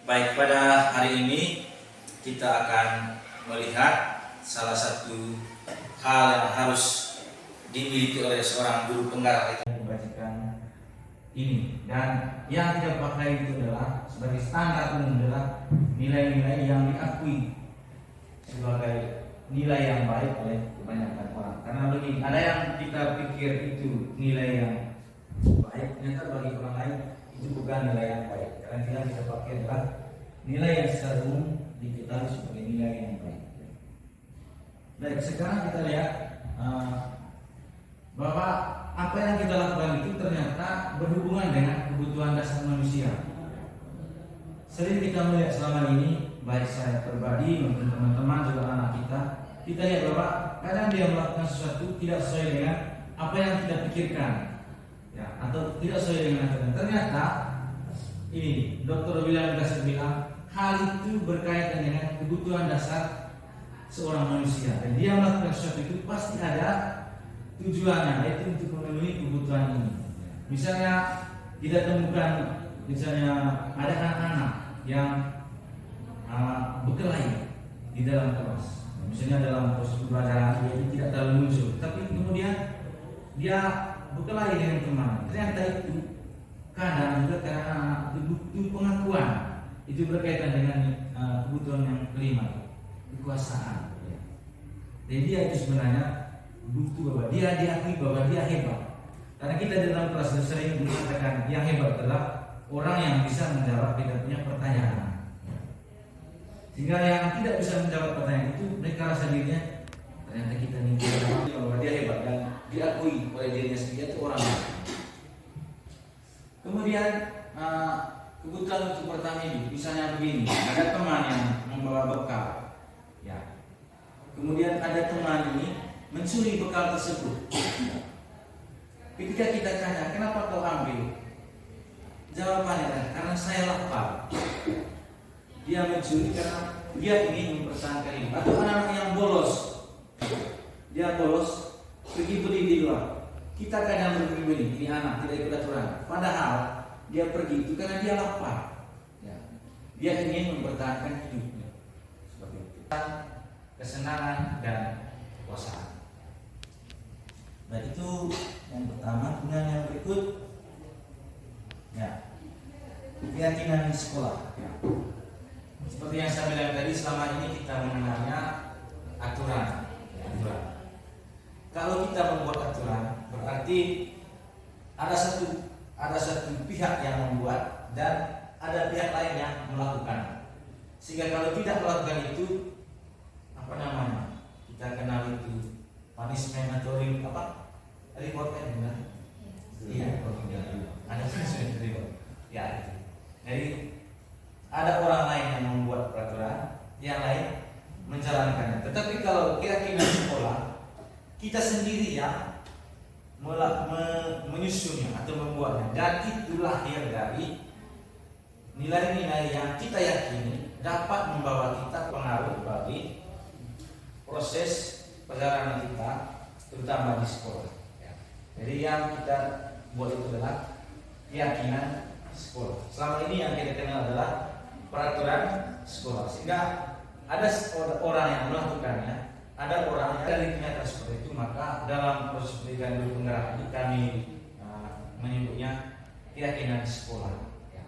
Baik, pada hari ini kita akan melihat salah satu hal yang harus dimiliki oleh seorang guru penggarap itu membacakan ini, dan yang kita pakai itu adalah sebagai standar umum adalah nilai-nilai yang diakui sebagai nilai yang baik oleh kebanyakan orang. Karena begini, ada yang kita pikir itu nilai yang baik, ternyata bagi orang lain itu bukan nilai yang baik. Karena yang kita pakai adalah nilai yang secara umum diketahui sebagai nilai yang baik. Baik, sekarang kita lihat bahwa apa yang kita lakukan itu ternyata berhubungan dengan kebutuhan dasar manusia. Sering kita melihat selama ini, baik saya pribadi maupun teman-teman juga anak kita lihat bahwa kadang dia melakukan sesuatu tidak sesuai dengan apa yang kita pikirkan, ya, atau tidak sesuai dengan aturan. Ternyata ini Dr. William Gasser bilang hal itu berkaitan dengan kebutuhan dasar seorang manusia, dan dia melakukan sesuatu itu pasti ada tujuannya, yaitu untuk memenuhi kebutuhan ini. Misalnya kita temukan, misalnya ada anak-anak yang berkelahi di dalam kelas, misalnya dalam proses pembelajaran dia tidak terlalu muncul, tapi kemudian dia berkelahi dengan teman. Ternyata itu kadang juga karena anak itu butuh pengakuan. Itu berkaitan dengan kebutuhan yang kelima, kekuasaan. Jadi dia itu sebenarnya butuh bahwa dia diakui bahwa dia hebat. Karena kita dalam kelas sering mengatakan yang hebat adalah orang yang bisa menjawab tidak punya pertanyaan. Sehingga yang tidak bisa menjawab pertanyaan itu mereka rasa dirinya ternyata kita mimpi bahwa dia hebat dan diakui oleh dirinya sendiri itu orang. Kemudian kebutuhan untuk pertama ini, misalnya begini, ada teman yang membawa bekal, ya. Kemudian ada teman ini mencuri bekal tersebut. Ketika kita tanya, kenapa kau ambil? Jawabannya adalah karena saya lapar. Dia mencuri karena dia ingin mempertahankan hidup. Atau anak-anak yang bolos, dia bolos pergi beli di luar. Kita kadang berbeda, ini anak tidak ikut aturan. Padahal dia pergi itu karena dia lapar, ya. Dia ingin mempertahankan hidupnya. Seperti itu. Kesenangan dan kekuasaan. Nah itu yang pertama. Kemudian yang berikut, ya, keyakinan di sekolah. Ya. Seperti yang saya bilang tadi, selama ini kita mengenalnya aturan. Ya, aturan. Kalau kita membuat aturan, berarti ada satu pihak yang membuat dan ada pihak lain yang melakukan. Sehingga kalau tidak melakukan itu, apa namanya? Kita kenal itu punishment atau reward kan, benar? Iya, ada punishment reward. Ya, itu. Jadi ada orang lain yang membuat peraturan, yang lain menjalankannya. Tetapi kalau keyakinan sekolah, kita sendiri yang menyusunnya atau membuatnya, dan itu lahir dari nilai-nilai yang kita yakini dapat membawa kita pengaruh bagi proses perjalanan kita, terutama di sekolah. Jadi yang kita buat itu adalah keyakinan sekolah. Selama ini yang kita kenal adalah peraturan sekolah, sehingga ada orang yang melakukannya, ada orang yang dari kenyataan seperti itu. Maka dalam proses pendidikan guru penggerak ini kami menyebutnya keyakinan sekolah. Ya.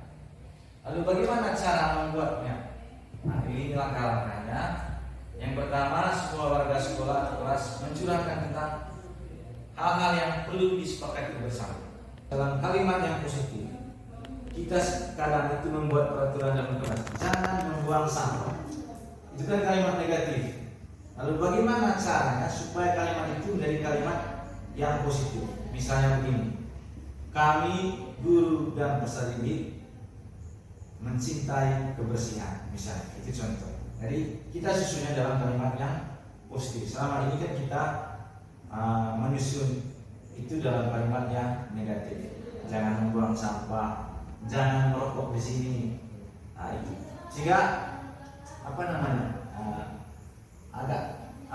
Lalu bagaimana cara membuatnya? Nah, ini langkah-langkahnya. Yang pertama, semua warga sekolah atau kelas mencurahkan tentang hal-hal yang perlu disepakati bersama. Dalam kalimat yang positif, kita kadang itu membuat peraturan dalam kelas, jangan membuang sampah. Itu kan kalimat negatif. Lalu bagaimana caranya supaya kalimat itu menjadi kalimat yang positif? Misalnya begini, kami guru dan peserta didik mencintai kebersihan, misalnya itu contoh. Jadi kita susunnya dalam kalimat yang positif. Selama ini kan kita menyusun itu dalam kalimat yang negatif. Jangan membuang sampah, jangan merokok di sini. Nah, itu. Sehingga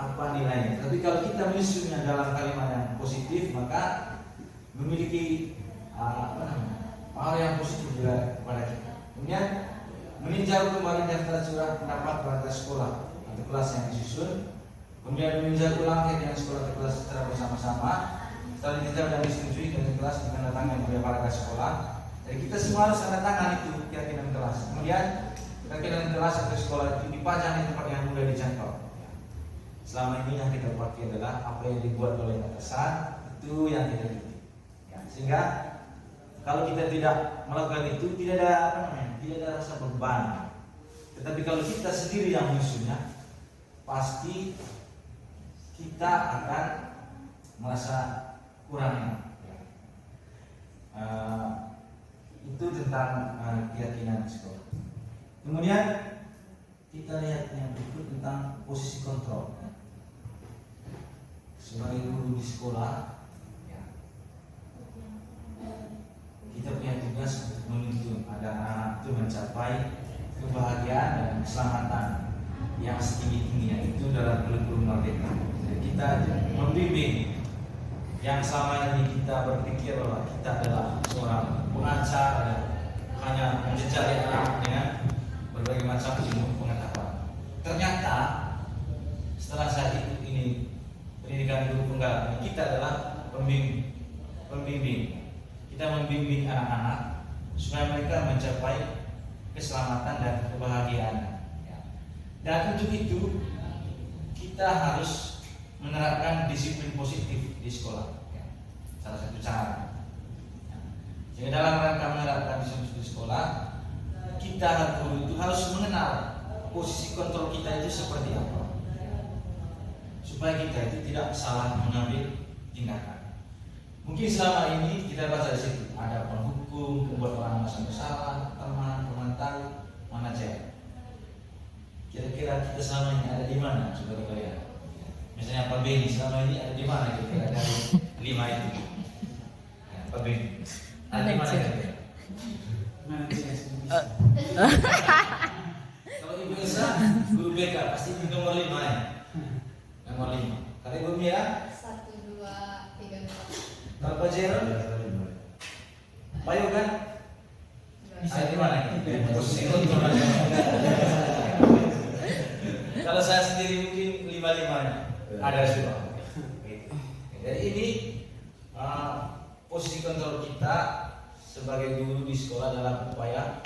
agak nilainya. Tapi kalau kita menyusunnya dalam kalimat yang positif, maka memiliki hal yang positif juga kepada kita. Kemudian meninjau kembali daftar surat pendapat warga sekolah atau kelas yang disusun, kemudian meninjau ulang kegiatan sekolah atau kelas secara bersama-sama. Setelah ditinjau dan disetujui dengan kelas dengan datangnya oleh warga sekolah, jadi kita semua harus tanda tangan itu keyakinan kelas. Kemudian keyakinan kelas atau sekolah itu dipajang di tempat yang mudah dijangkau. Selama ini yang kita pakai adalah apa yang dibuat oleh atasan, itu yang kita ikuti. Ya, sehingga kalau kita tidak melakukan itu tidak ada tidak ada rasa beban. Tetapi kalau kita sendiri yang menyusunnya, pasti kita akan merasa kurang. Itu tentang keyakinan sekolah. Kemudian kita lihat yang berikut tentang posisi kontrol. Sebagai guru di sekolah, ya, kita punya tugas untuk menuntun agar anak itu mencapai kebahagiaan dan keselamatan yang setinggi-tingginya itu dalam kurikulum merdeka. Jadi kita membimbing yang selama ini kita berpikir bahwa kita adalah seorang pengajar hanya menjejali anak dengan berbagai macam ilmu pengetahuan. Ternyata setelah saya ikut ini pendidikan guru penggarap ini, kita adalah pembimbing. Kita membimbing anak-anak supaya mereka mencapai keselamatan dan kebahagiaan. Dan untuk itu kita harus menerapkan disiplin positif di sekolah. Salah satu cara. Jadi dalam rangka menerapkan disiplin di sekolah, kita guru itu harus mengenal posisi kontrol kita itu seperti apa, supaya kita itu tidak salah mengambil tindakan. Mungkin selama ini kita baca di situ ada penghukum, pembuat orang merasa bersalah, teman, pemantau, manajer. Kira-kira kita selama ini ada di mana, saudara-saudara? Misalnya Pak Beni selama ini ada di mana kira-kira dari 5 itu? Ya, Pak Beni ada di mana kira-kira? Kalau Ibu Esa guru BK pasti di nomor 5 ya. Nomor 5. Kalau Ibu Mia 1, 2, 3, 4. Kalau Pak Jero Bayu kan? Ada di mana? Posisi kontrol. Kalau saya sendiri mungkin 5-5-nya ada semua. Jadi ini posisi kontrol kita sebagai guru di sekolah dalam upaya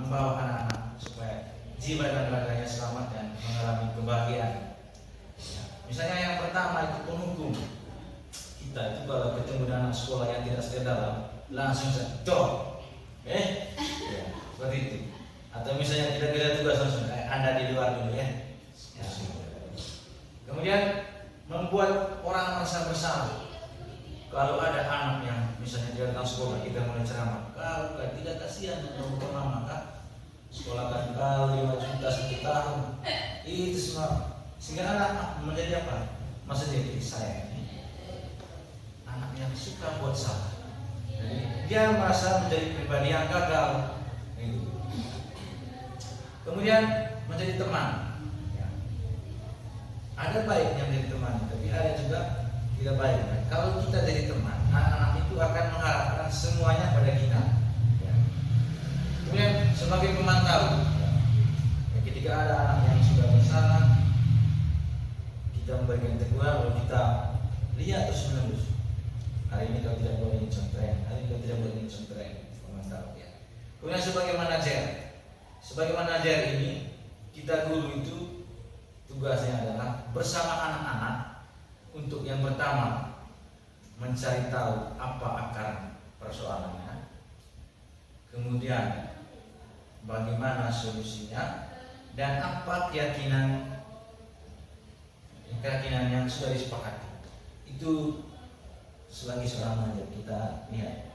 membawa anak-anak supaya jiwa dan raganya selamat dan mengalami kebahagiaan. Misalnya yang pertama itu penghukum. Kita itu kalau ketemu dengan anak sekolah yang tidak setia dalam, langsung sedot. Seperti itu. Atau misalnya tidak kerja tugas langsung Anda di luar dulu ya. Kemudian membuat orang merasa bersalah. Kalau ada anak yang misalnya tidak datang sekolah, kita mulai ceramah. Kalau tidak kasihan dengan rumah, maka sekolahkan kau 5 juta 1 tahun. Itu semua sehingga anak menjadi apa? Masa jadi saya ini anak yang suka buat salah. Jadi dia merasa menjadi pribadi yang gagal. Kemudian menjadi teman. Ada baiknya menjadi teman, tapi ada juga tidak baik. Kalau kita jadi teman, anak-anak itu akan mengharapkan semuanya pada kita. Kemudian sebagai pemantau, ketika ada anak yang sudah bersalah, kita memberikan teguran, lalu kita lihat terus menerus. Hari ini kau tidak boleh ini contohnya, hari ini kau tidak boleh ini contohnya, pemantau. Kemudian sebagai manajer ini, kita guru itu tugasnya adalah bersama anak-anak untuk yang pertama mencari tahu apa akar persoalannya, kemudian bagaimana solusinya, dan apa keyakinan yang sudah disepakati. Itu sebagai seorang manajer kita lihat.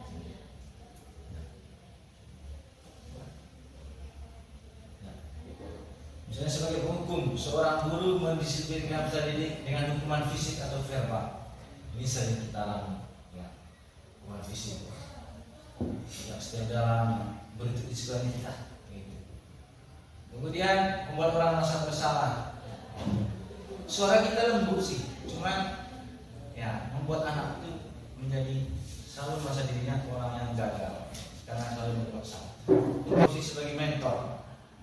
Misalnya sebagai penghukum, seorang guru mendisiplinkan peserta didik dengan hukuman fisik atau verbal. Ini sering kita alami, ya, hukuman fisik. Yang setiap dalam berikut di sekolah kita. Gitu. Kemudian membuat orang merasa bersalah. Suara kita lembut sih, cuman ya membuat anak itu menjadi selalu merasa dirinya orang yang gagal karena selalu berbuat salah. Posisi sebagai mentor.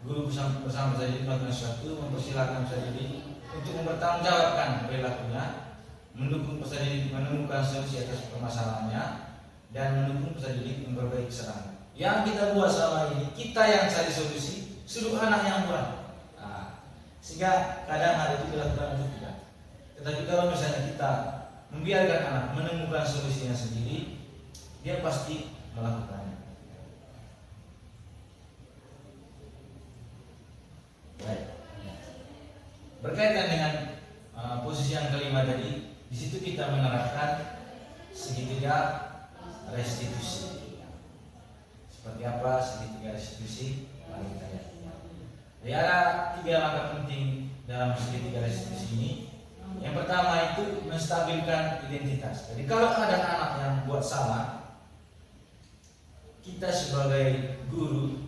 guru bersama bisa didik melakukan sesuatu, mempersilahkan peserta didik untuk mempertanggungjawabkan perilakunya, mendukung peserta didik menemukan solusi atas permasalahannya, dan mendukung peserta didik memperbaiki kesalahan. Yang kita buat selama ini, kita yang cari solusi, suruh anak yang buat. Nah, sehingga kadang hal itu dilakukan untuk kita. Tetapi kalau misalnya kita membiarkan anak menemukan solusinya sendiri, dia pasti melakukannya. Baik. Berkaitan dengan posisi yang kelima tadi, di situ kita menerapkan segitiga restitusi. Seperti apa segitiga restitusi? Mari kita lihat. Jadi ada 3 langkah penting dalam segitiga restitusi ini. Yang pertama itu menstabilkan identitas. Jadi kalau ada anak yang buat salah, kita sebagai guru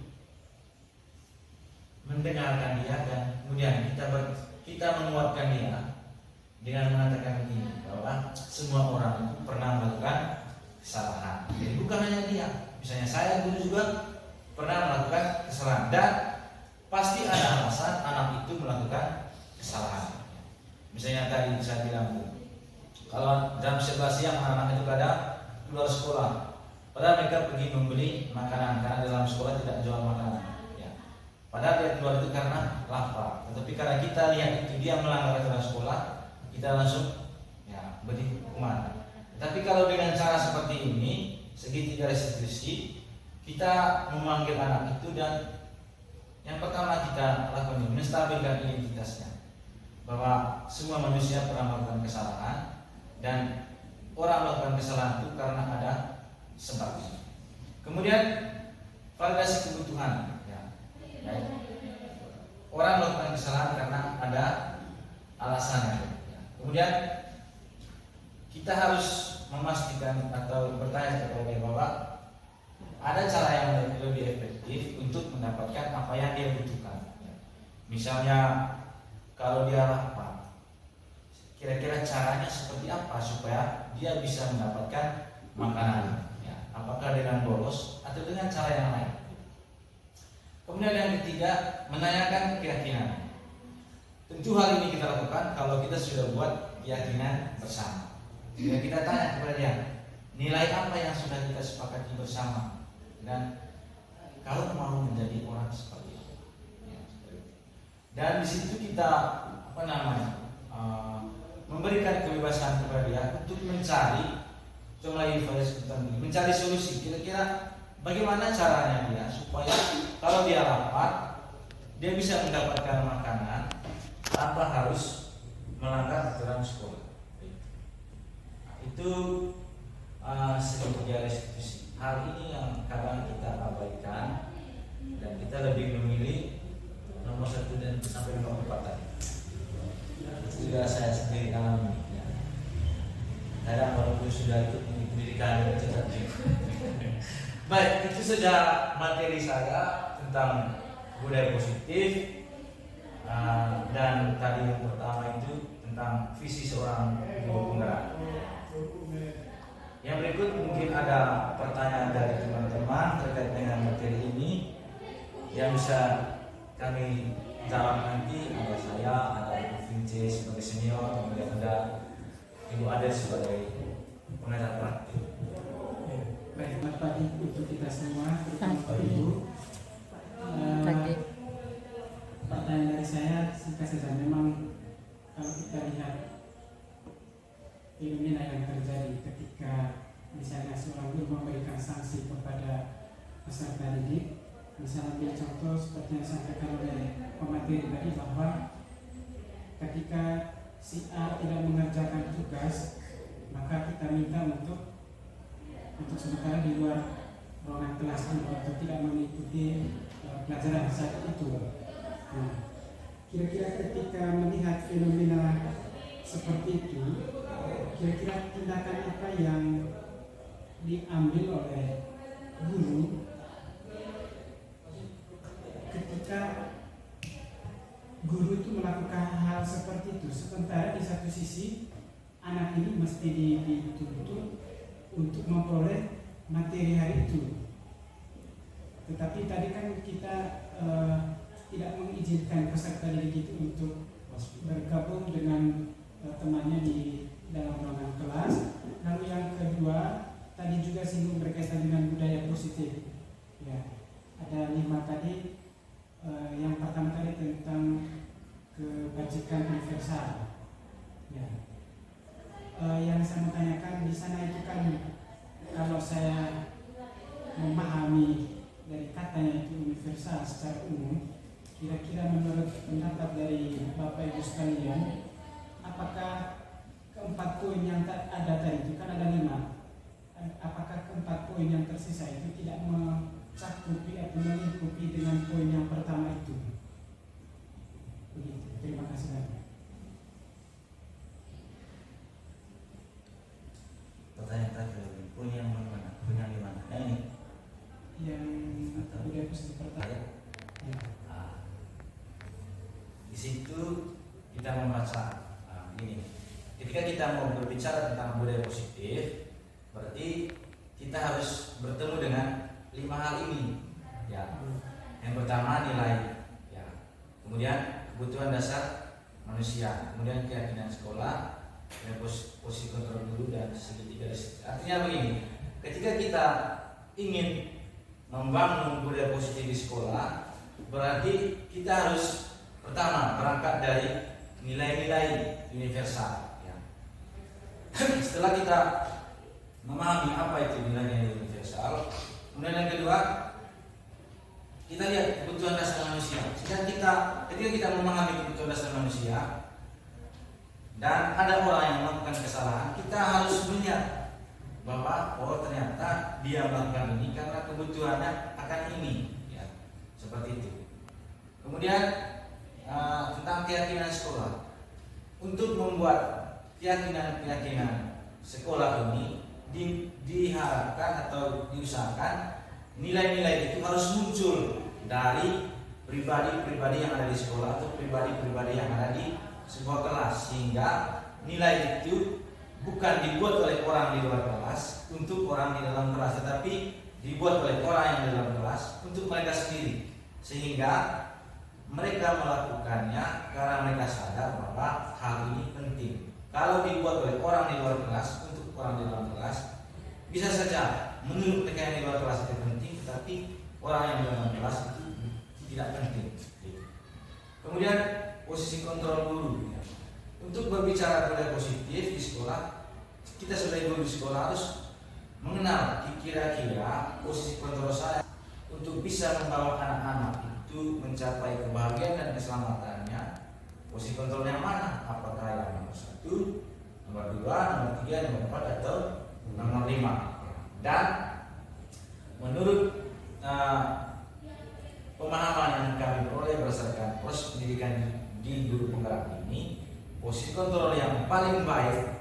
mendengarkan dia dan kemudian kita menguatkan dia dengan mengatakan begini, bahwa semua orang itu pernah melakukan kesalahan. Jadi bukan hanya dia, misalnya saya guru juga pernah melakukan kesalahan dan pasti ada alasan anak itu melakukan kesalahan. Misalnya tadi saya bilang, kalau jam 11 siang anak-anak itu kadang keluar sekolah, padahal mereka pergi membeli makanan karena dalam sekolah tidak jual makanan. Padahal dia keluar itu karena lapar. Tetapi karena kita lihat itu dia melanggar aturan sekolah, kita langsung beri hukuman. Tapi kalau dengan cara seperti ini, segitiga restitusi, kita memanggil anak itu dan yang pertama kita lakukan ini menstabilkan identitasnya, bahwa semua manusia pernah melakukan kesalahan dan orang melakukan kesalahan itu karena ada sebabnya. Kemudian validasi kebutuhan. Orang melakukan kesalahan karena ada alasannya. Kemudian kita harus memastikan atau bertanya kepada dia bahwa ada cara yang lebih efektif untuk mendapatkan apa yang dia butuhkan. Misalnya kalau dia lapar, kira-kira caranya seperti apa supaya dia bisa mendapatkan makanan? Apakah dengan bolos atau dengan cara yang lain? Kemudian yang ketiga, menanyakan keyakinan. Tentu hal ini kita lakukan kalau kita sudah buat keyakinan bersama. Jika kita tanya kepada dia, nilai apa yang sudah kita sepakati bersama, dan kalau mau menjadi orang seperti itu. Dan di situ kita memberikan kebebasan kepada dia untuk mencari solusi. Kira-kira bagaimana caranya dia supaya kalau dia lapar, dia bisa mendapatkan makanan tanpa harus melanggar aturan sekolah. Itu segitiga restitusi. Hal ini yang kadang kita abaikan dan kita lebih memilih nomor 1 dan sampai nomor 4 tadi. Sudah saya sendiri alami. Kadang walaupun sudah ikut pendidikan cetak. Baik, itu saja materi saya tentang budaya positif, dan tadi yang pertama itu tentang visi seorang guru penggerak. Yang berikut mungkin ada pertanyaan dari teman-teman terkait dengan materi ini yang bisa kami jawab nanti. Ada saya, ada Ibu Vince sebagai senior, kemudian ada Ibu Ade sebagai pengajar praktik. Baik, selamat pagi untuk kita semua, terutama Bapak Ibu. Pertanyaan dari saya singkat saja. Memang kalau kita lihat fenomena yang terjadi ketika misalnya seorang guru memberikan sanksi kepada peserta didik, misalnya ambil contoh seperti yang disampaikan oleh pemateri tadi, bahwa ketika si A tidak mengerjakan tugas, maka kita minta untuk sementara di luar ruangan kelas untuk tidak mengikuti pelajaran saat itu. Nah, kira-kira ketika melihat fenomena seperti itu, kira-kira tindakan apa yang diambil oleh guru ketika guru itu melakukan hal seperti itu, sementara di satu sisi anak ini mesti dituntut untuk memperoleh materi hari itu. Tetapi tadi kan kita tidak mengizinkan peserta didik itu untuk bergabung dengan temannya di dalam ruangan kelas. Lalu yang kedua, tadi juga singgung berkaitan dengan budaya positif. Ya, ada 5 tadi. Yang pertama tadi tentang kebajikan universal. Ya. Yang saya mau tanyakan di sana itu kan, kalau saya memahami dari katanya itu universal secara umum, kira-kira menurut pendapat dari Bapak Ibu sekalian, apakah keempat poin yang ada tadi itu kan ada 5, apakah keempat poin yang tersisa itu tidak mencakupi atau melingkupi dengan poin yang pertama itu? Begitu. Terima kasih banyak. Pertanyaan tadi, poin yang mana? Poin yang di mana? Yang ini? Yang budaya positif pertama. Ya. Di situ kita membaca ini. Ketika kita mau berbicara tentang budaya positif, berarti kita harus bertemu dengan 5 hal ini. Ya. Yang pertama nilai, ya. Kemudian kebutuhan dasar manusia, kemudian keyakinan sekolah, dan posisi kontrol guru dan segitiga disiplin. Artinya begini, ketika kita ingin membangun budaya positif di sekolah, berarti kita harus pertama berangkat dari nilai-nilai universal. Ya. Setelah kita memahami apa itu nilai-nilai universal, kemudian yang kedua kita lihat kebutuhan dasar manusia. Ketika kita memahami kebutuhan dasar manusia dan ada orang yang melakukan kesalahan, kita harus melihat bahwa ternyata dia melakukan ini karena kebutuhannya akan ini, ya, seperti itu. Kemudian tentang keyakinan sekolah, untuk membuat keyakinan sekolah ini diharapkan atau diusahakan nilai-nilai itu harus muncul dari pribadi-pribadi yang ada di sekolah atau pribadi-pribadi yang ada di sebuah kelas, sehingga nilai itu bukan dibuat oleh orang di luar kelas untuk orang di dalam kelas, tetapi dibuat oleh orang yang di dalam kelas untuk mereka sendiri, sehingga mereka melakukannya karena mereka sadar bahwa hal ini penting. Kalau dibuat oleh orang di luar kelas untuk orang di dalam kelas, bisa saja menurut mereka yang di luar kelas itu penting, tetapi orang yang di dalam kelas itu tidak penting. Kemudian posisi kontrol guru. Untuk berbicara budaya positif di sekolah, kita sebagai guru di sekolah harus mengenal kira-kira posisi kontrol saya untuk bisa membawa anak-anak itu mencapai kebahagiaan dan keselamatannya. Posisi kontrol yang mana? Apakah yang nomor 1, nomor 2, nomor 3, nomor 4 atau nomor 5? Dan menurut pemahaman yang kami peroleh berdasarkan proses pendidikan di guru penggerak ini, posisi kontrol yang paling baik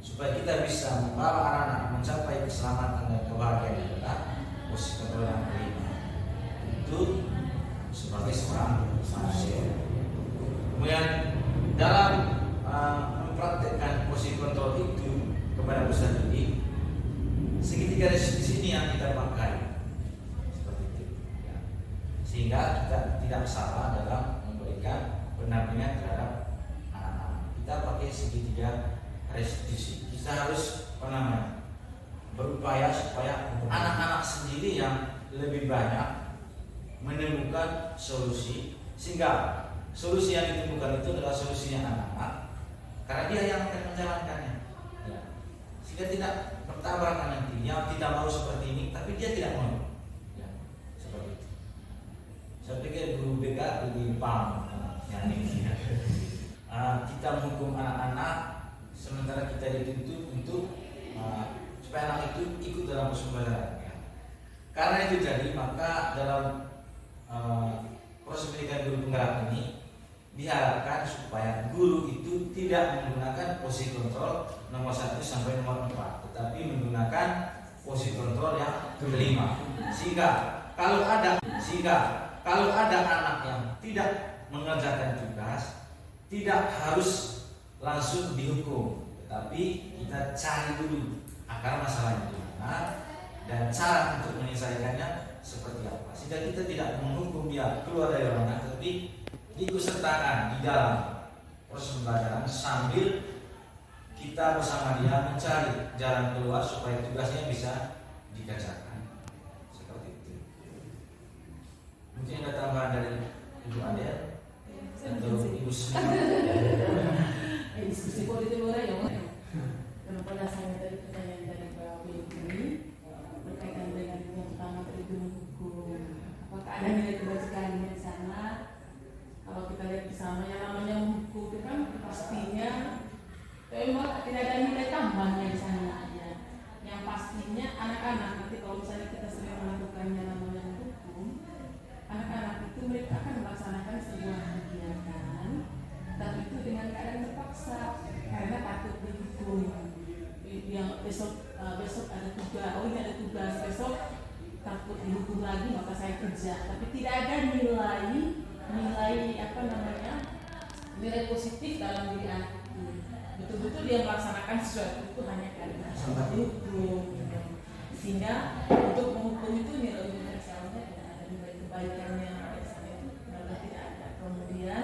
supaya kita bisa membawa anak-anak mencapai keselamatan dan kebahagiaan adalah posisi kontrol yang kelima, itu sebagai seorang manusia. Kemudian dalam mempraktekkan posisi kontrol itu kepada peserta didik, segitiga di sini yang kita pakai seperti itu, ya. Sehingga kita tidak salah dalam memberikan pendampingan terhadap anak-anak. Kita pakai segitiga restitusi. Kita harus berupaya supaya anak-anak sendiri yang lebih banyak menemukan solusi, sehingga solusi yang ditemukan itu adalah solusinya anak-anak karena dia yang akan menjalankannya, ya. Sehingga tidak bertabrakan nanti, yang tidak mau seperti ini tapi dia tidak mau, ya, seperti itu. Saya pikir guru BK lebih paham yang ini, ya. Kita menghukum anak-anak sementara kita dituntut untuk supaya anak itu ikut dalam pembelajaran, ya. Karena itu jadi maka dalam proses pendidikan guru penggerak ini diharapkan supaya guru itu tidak menggunakan posisi kontrol nomor 1 sampai nomor 4, tetapi menggunakan posisi kontrol yang kelima. Sehingga kalau ada anak yang tidak mengerjakan tugas, tidak harus langsung dihukum, tetapi kita cari dulu akar masalahnya di mana dan cara untuk menyelesaikannya seperti apa, sehingga kita tidak menghukum dia keluar dari ruangan, tapi diikutsertakan di dalam proses pembelajaran sambil kita bersama dia mencari jalan keluar supaya tugasnya bisa dikerjakan. Seperti itu. Mungkin ada tambahan dari Ibu Adel atau Ibu Sri. Diskusi politik orang yang karena pada saya tadi pertanyaan dari Pak Willy berkaitan dengan yang pertama tadi hukum, apakah ada nilai kebajikan di sana? Kalau kita lihat bersama yang namanya hukum itu kan pastinya memang tidak ada nilai tambahnya di sana ya. Yang pastinya anak-anak nanti kalau misalnya kita sering melakukan yang namanya hukum, anak-anak itu mereka akan melaksanakan sebuah kegiatan, tapi itu dengan keadaan terpaksa karena takut dihukum. Yang besok ada tugas, ini ada tugas besok takut dihukum lagi maka saya kerja, tapi tidak ada nilai nilai positif dalam diri anak itu. Betul-betul dia melaksanakan sesuatu itu hanya karena dihukum. Sehingga untuk menghukum itu nilai universalnya tidak ada, nilai kebaikannya biasanya itu benar tidak ada. Kemudian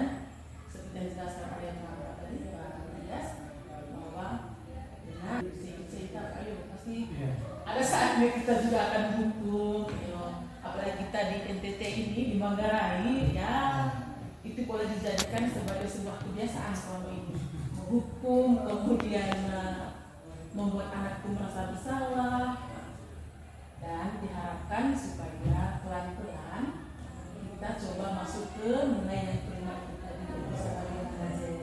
seperti yang dijelaskan oleh Pak tadi Pak Dias bahwa benar cerita ayo pasti ada saatnya kita juga akan hukum, apalagi kita di NTT ini di Manggarai ya, itu boleh dijadikan sebagai sebuah kebiasaan selama ini menghukum, kemudian membuat anakku merasa bersalah, dan diharapkan supaya pelan-pelan kita coba masuk ke nilai yang kelima itu tadi sebagai belajar,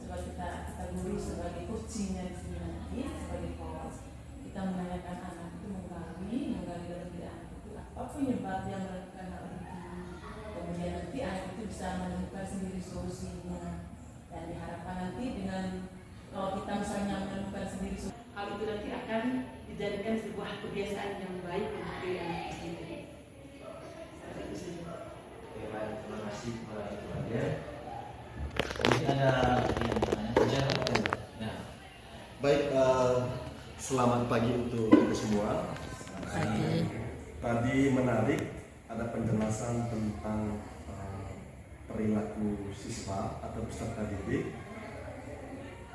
coba kita guru sebagai coachingnya di sini nanti sebagai coach, kita menanyakan anak itu menggali dalam diri anak itu apa penyebab yang melakukan hal itu, kemudian nanti anak itu bisa menemukan sendiri solusinya, dan diharapkan nanti dengan kalau kita misalnya menemukan sendiri hal itu nanti akan dijadikan sebuah kebiasaan yang baik untuk diri anak itu sendiri. Oke, baik, terima kasih kepada Ibu Adel. Mungkin ada yang bertanya saja. Nah, Baik, selamat pagi untuk kita semua. Tadi menarik ada penjelasan tentang perilaku siswa atau peserta didik.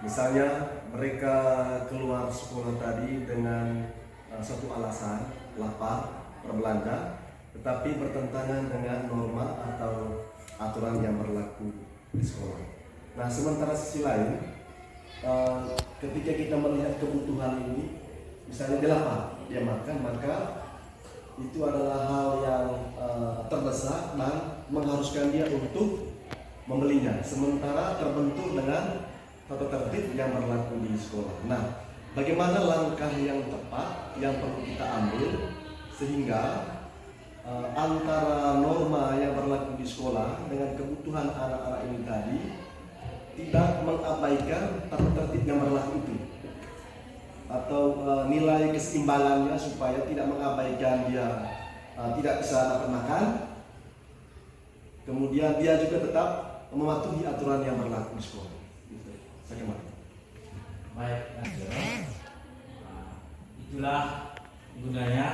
Misalnya mereka keluar sekolah tadi dengan satu alasan, lapar, berbelanja, tetapi bertentangan dengan norma atau aturan yang berlaku di sekolah. Nah, sementara sisi lain, ketika kita melihat kebutuhan ini, misalnya dia lapar, dia makan, maka itu adalah hal yang terdesak dan mengharuskan dia untuk membelinya. Sementara terbentur dengan tata tertib yang berlaku di sekolah. Nah, bagaimana langkah yang tepat yang perlu kita ambil sehingga antara norma yang berlaku di sekolah dengan kebutuhan anak-anak ini tadi tidak mengabaikan tata tertib yang berlaku itu, atau nilai keseimbangannya supaya tidak mengabaikan dia tidak bisa dapat makan, kemudian dia juga tetap mematuhi aturan yang berlaku di sekolah. Bagaimana? baik, itulah gunanya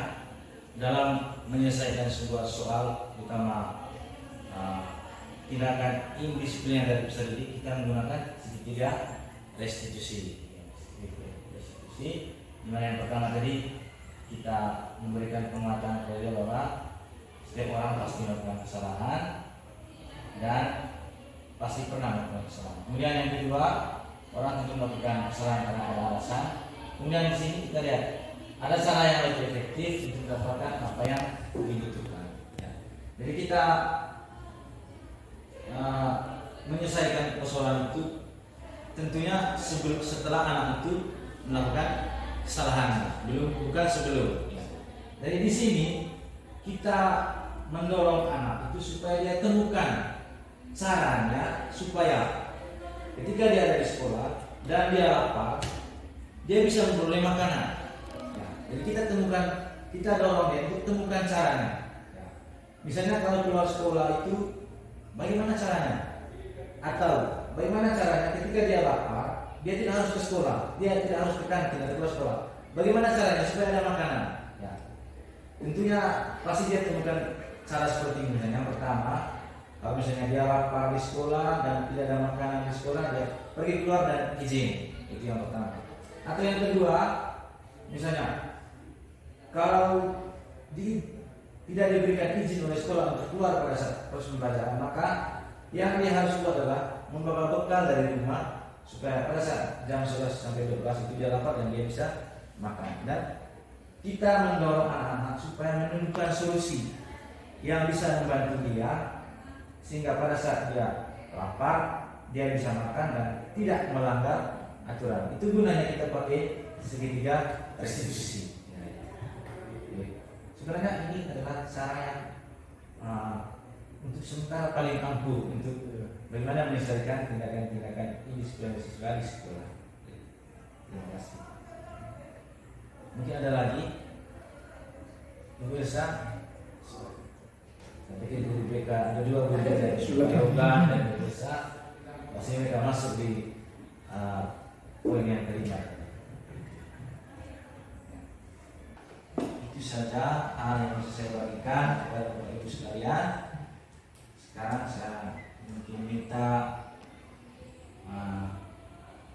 dalam menyelesaikan sebuah soal, utama tindakan indisipliner dari peserta didik, kita menggunakan segitiga restitusi. Dimana yang pertama tadi kita memberikan penguatan kepada dia bahwa setiap orang pasti melakukan kesalahan dan pasti pernah melakukan kesalahan. Kemudian yang kedua, orang tentu melakukan kesalahan karena ada alasan. Kemudian di sini kita lihat ada cara yang lebih efektif untuk mendapatkan apa yang dibutuhkan. Ya. Jadi kita menyelesaikan persoalan itu tentunya setelah anak itu melakukan kesalahan, bukan sebelum. Ya. Dari di sini kita mendorong anak itu supaya dia temukan caranya supaya ketika dia ada di sekolah dan dia lapar, dia bisa memperoleh makanan. Ya. Jadi kita dorong dia untuk temukan caranya. Ya. Misalnya kalau keluar sekolah itu bagaimana caranya? Atau bagaimana caranya ketika dia lapar, dia tidak harus ke sekolah, dia tidak harus ke kantin atau keluar sekolah. Bagaimana caranya supaya ada makanan? Ya. tentunya pasti dia temukan cara seperti ini. Misalnya yang pertama, kalau misalnya dia lapar di sekolah dan tidak ada makanan di sekolah, dia pergi keluar dan izin. Itu yang pertama. Atau yang kedua, misalnya kalau tidak diberikan izin oleh sekolah untuk keluar pada saat proses pembelajaran, maka yang dia harus buat adalah membawa bekal dari rumah supaya pada saat jam 11 sampai 12 itu dia lapar dan dia bisa makan. Dan kita mendorong anak-anak supaya menemukan solusi yang bisa membantu dia sehingga pada saat dia lapar dia bisa makan dan tidak melanggar aturan. Itu gunanya kita pakai segitiga restitusi. Sebenarnya ini adalah cara yang untuk sementara paling ampuh untuk bagaimana menyelesaikan tindakan-tindakan indisipliner di sekolah. Terima kasih. Mungkin ada lagi, pemirsa. Saya pikir guru BK ada dua guru BK, Yoga dan pemirsa. Pasti mereka masuk di poin yang kelima. Itu saja hal yang bisa saya bagikan kepada Bapak Ibu sekalian. Sekarang saya mungkin minta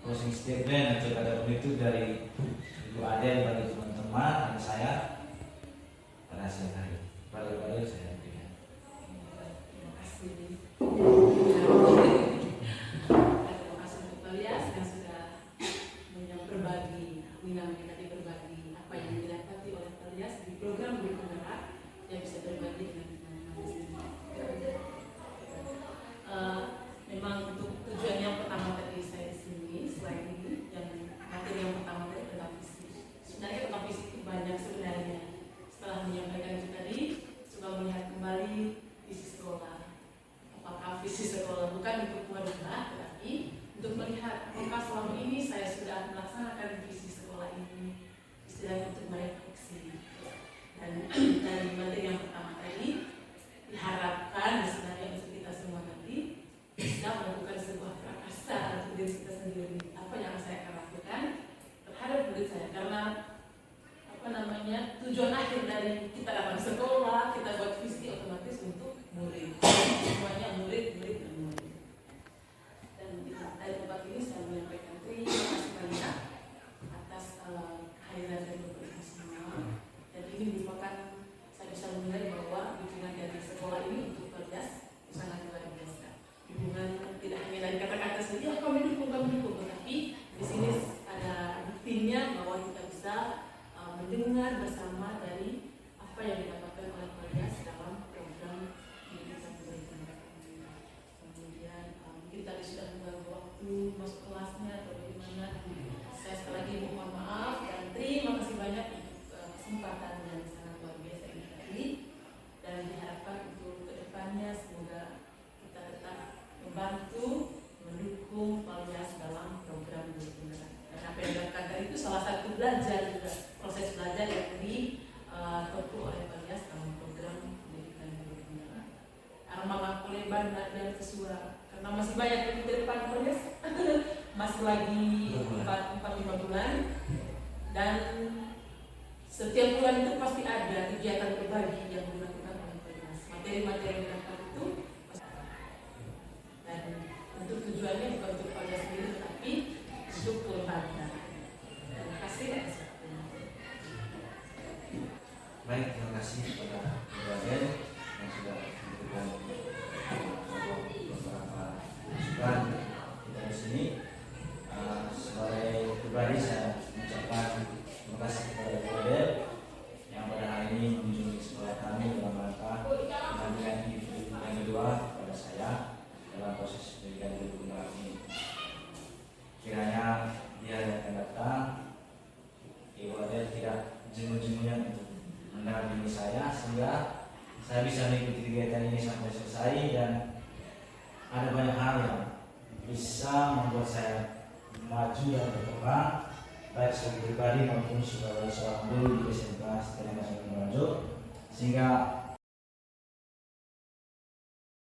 closing statement atau kata penutup dari Ibu Adel bagi teman-teman dan saya pada siang hari. Pada saya berikan. Terima kasih. Terima kasih untuk Elias yang sudah berbagi, tadi berbagi apa yang didapati oleh Elias di program Guru Penggerak yang bisa berbagi dengan teman-teman di sini. Memang untuk tujuan yang pertama tadi saya di sini, selain ini, yang materi yang pertama tadi tentang fisik. Sebenarnya tentang fisik itu banyak sebenarnya. Setelah menyampaikan itu tadi, coba melihat kembali visi sekolah. Apakah visi sekolah bukan untuk wanita, tetapi untuk melihat apakah selama ini saya sudah melaksanakan visi sekolah ini, istilahnya untuk merefleksi. Dan dari materi yang pertama tadi, diharapkan sebenarnya untuk kita semua nanti bisa melakukan sebuah prakarsa untuk diri kita sendiri. Apa yang saya akan lakukan terhadap murid saya, karena tujuan akhir dari kita datang sekolah, kita buat visi otomatis untuk murid. Semuanya murid. Dan dari tempat ini saya menyampaikan terima kasih banyak atas kehadiran dari Bapak Ibu semua. Dan ini merupakan, saya bisa menilai bahwa dukungan dari sekolah ini untuk Elias sangat luar biasa. Dukungan tidak hanya dari kata-kata saja, kami dukung, tetapi di sini ada buktinya bahwa kita bisa mendengar bersama dari apa yang didapatkan oleh Elias dalam program pendidikan berkelanjutan. Kemudian kita sudah mengganggu waktu masuk kelasnya atau bagaimana. Saya sekali lagi mohon maaf dan terima kasih banyak untuk kesempatan yang sangat luar biasa ini tadi. Dan diharapkan untuk kedepannya semoga kita tetap membantu, mendukung Elias dalam program berkelanjutan. Dan apa yang dilakukan tadi itu salah satu belajar juga, proses belajar yang ditempuh oleh Elias dalam program pendidikan berkelanjutan. Armang lebar dan sesuai karena masih banyak yang di depan Elias, masih lagi 4-5 bulan dan setiap bulan itu pasti ada kegiatan berbagi yang dilakukan oleh Elias. Materi-materi yang dilakukan itu dan untuk tujuannya bukan untuk Elias sendiri tetapi untuk kelembagaan. Terima kasih atas waktunya. Baik, terima kasih kepada Ibu Adel yang sudah memberikan beberapa masukan kita di sini. Sebagai pribadi saya mengucapkan terima kasih kepada Ibu Adel yang pada hari ini mengunjungi sekolah kami dalam rangka pengambilan individu yang kedua kepada saya dalam proses pendidikan guru penggerak ini. Kiranya dia yang akan datang, Ibu Adel tidak jemu-jemunya untuk mendampingi saya sehingga saya bisa mengikuti kegiatan ini sampai selesai dan ada banyak hal yang bisa membuat saya maju dan berkembang baik sebagai pribadi maupun sebagai seorang guru di SMK Sekolah Nasional Morajo, sehingga